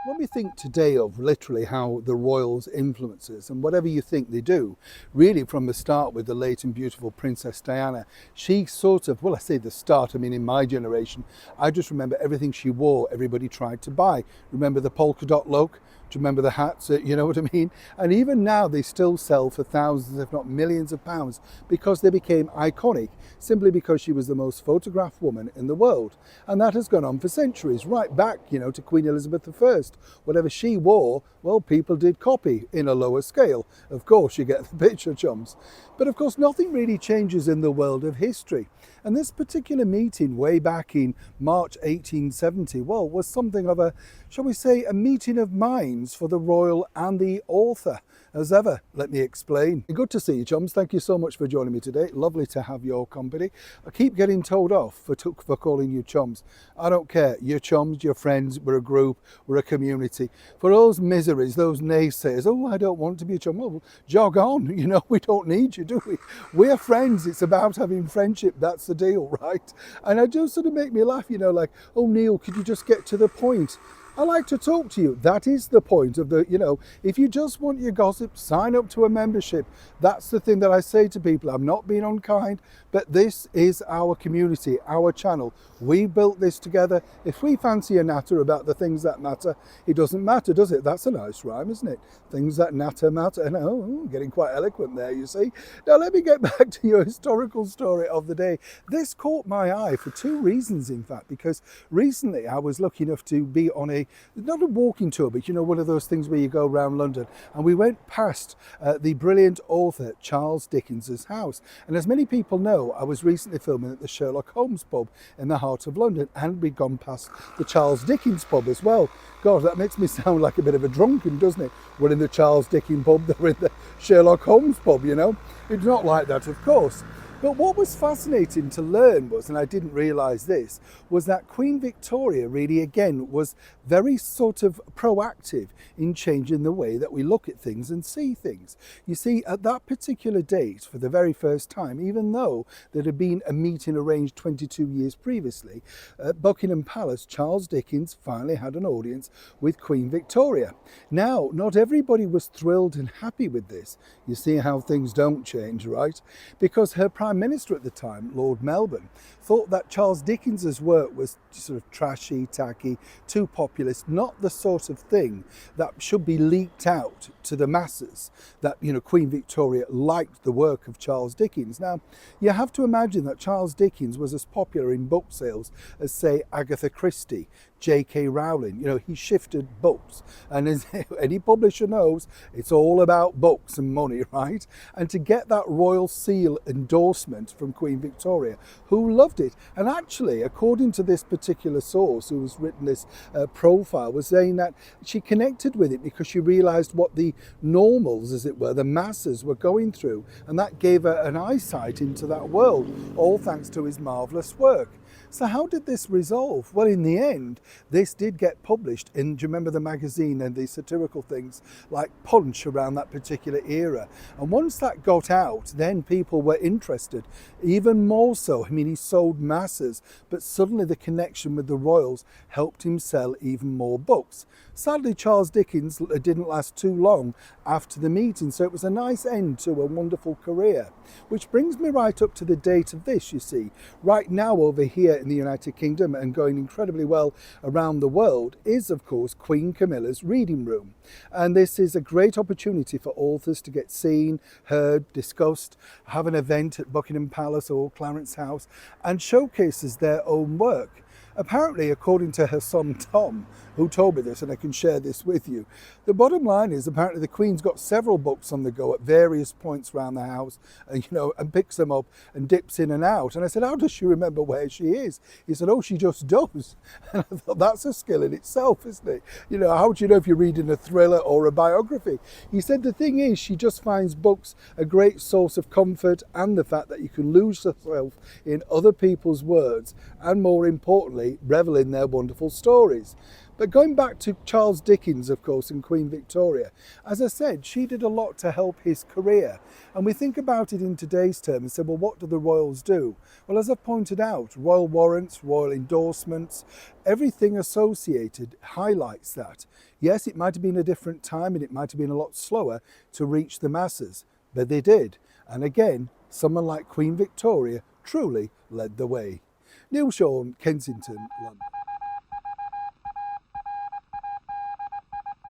When we think today of literally how the royals influence us, and whatever you think they do, really from the start with the late and beautiful Princess Diana, she sort of, well, I say the start, I mean in my generation, I just remember everything she wore, everybody tried to buy. Remember the polka dot look? Do you remember the hats? You know what I mean? And even now they still sell for thousands, if not millions of pounds, because they became iconic, simply because she was the most photographed woman in the world. And that has gone on for centuries, right back, to Queen Elizabeth I. Whatever she wore, well, people did copy in a lower scale. Of course, you get the picture, chums. But of course, nothing really changes in the world of history. And this particular meeting way back in March 1870, well, was something of a, shall we say, a meeting of minds for the royal and the author. As ever, let me explain. Good to see you, chums. Thank you so much for joining me today. Lovely to have your company. I keep getting told off for calling you chums. I don't care. You're chums, you're friends, we're a group, we're a community. For those miseries, those naysayers, oh, I don't want to be a chum. Well, jog on. We don't need you, do we? We're friends. It's about having friendship. That's the deal, right? And it does sort of make me laugh, like, oh, Neil, could you just get to the point? I like to talk to you. That is the point of if you just want your gossip, sign up to a membership. That's the thing that I say to people. I'm not being unkind, but this is our community, our channel. We built this together. If we fancy a natter about the things that matter, it doesn't matter, does it? That's a nice rhyme, isn't it? Things that natter matter. And I'm getting quite eloquent there, you see. Now let me get back to your historical story of the day. This caught my eye for two reasons, in fact, because recently I was lucky enough to be on not a walking tour, but one of those things where you go around London, and we went past the brilliant author Charles Dickens's house. And as many people know, I was recently filming at the Sherlock Holmes pub in the heart of London, and we'd gone past the Charles Dickens pub as well. God, that makes me sound like a bit of a drunken, doesn't it? We're in the Charles Dickens pub, they're in the Sherlock Holmes pub, It's not like that, of course. But what was fascinating to learn was, and I didn't realise this, was that Queen Victoria really, again, was very sort of proactive in changing the way that we look at things and see things. You see, at that particular date, for the very first time, even though there had been a meeting arranged 22 years previously, at Buckingham Palace, Charles Dickens finally had an audience with Queen Victoria. Now, not everybody was thrilled and happy with this. You see how things don't change, right? Because her Prime Minister at the time, Lord Melbourne, thought that Charles Dickens's work was sort of trashy, tacky, too populist, not the sort of thing that should be leaked out to the masses, that, Queen Victoria liked the work of Charles Dickens. Now, you have to imagine that Charles Dickens was as popular in book sales as, say, Agatha Christie, J.K. Rowling. He shifted books. And as any publisher knows, it's all about books and money, right? And to get that royal seal endorsement from Queen Victoria, who loved it. And actually, according to this particular source who has written this profile, was saying that she connected with it because she realised what the normals, as it were, the masses were going through. And that gave her an eyesight into that world, all thanks to his marvellous work. So how did this resolve? Well, in the end, this did get published in, do you remember the magazine and the satirical things like Punch around that particular era? And once that got out, then people were interested, even more so. I mean, he sold masses, but suddenly the connection with the royals helped him sell even more books. Sadly, Charles Dickens didn't last too long after the meeting, so it was a nice end to a wonderful career. Which brings me right up to the date of this, you see. Right now over here in the United Kingdom, and going incredibly well around the world, is of course Queen Camilla's reading room. And this is a great opportunity for authors to get seen, heard, discussed, have an event at Buckingham Palace or Clarence House, and showcases their own work. Apparently, according to her son Tom, who told me this, and I can share this with you, the bottom line is apparently the Queen's got several books on the go at various points around the house, and picks them up and dips in and out. And I said, how does she remember where she is? He said, oh, she just does. And I thought, that's a skill in itself, isn't it? How do you know if you're reading a thriller or a biography? He said the thing is, she just finds books a great source of comfort, and the fact that you can lose yourself in other people's words, and more importantly, simply revel in their wonderful stories. But going back to Charles Dickens, of course, and Queen Victoria, as I said, she did a lot to help his career. And we think about it in today's terms and say, well, what do the royals do? Well, as I've pointed out, royal warrants, royal endorsements, everything associated highlights that. Yes, it might have been a different time and it might have been a lot slower to reach the masses, but they did. And again, someone like Queen Victoria truly led the way. Neil Shawn, Kensington, London.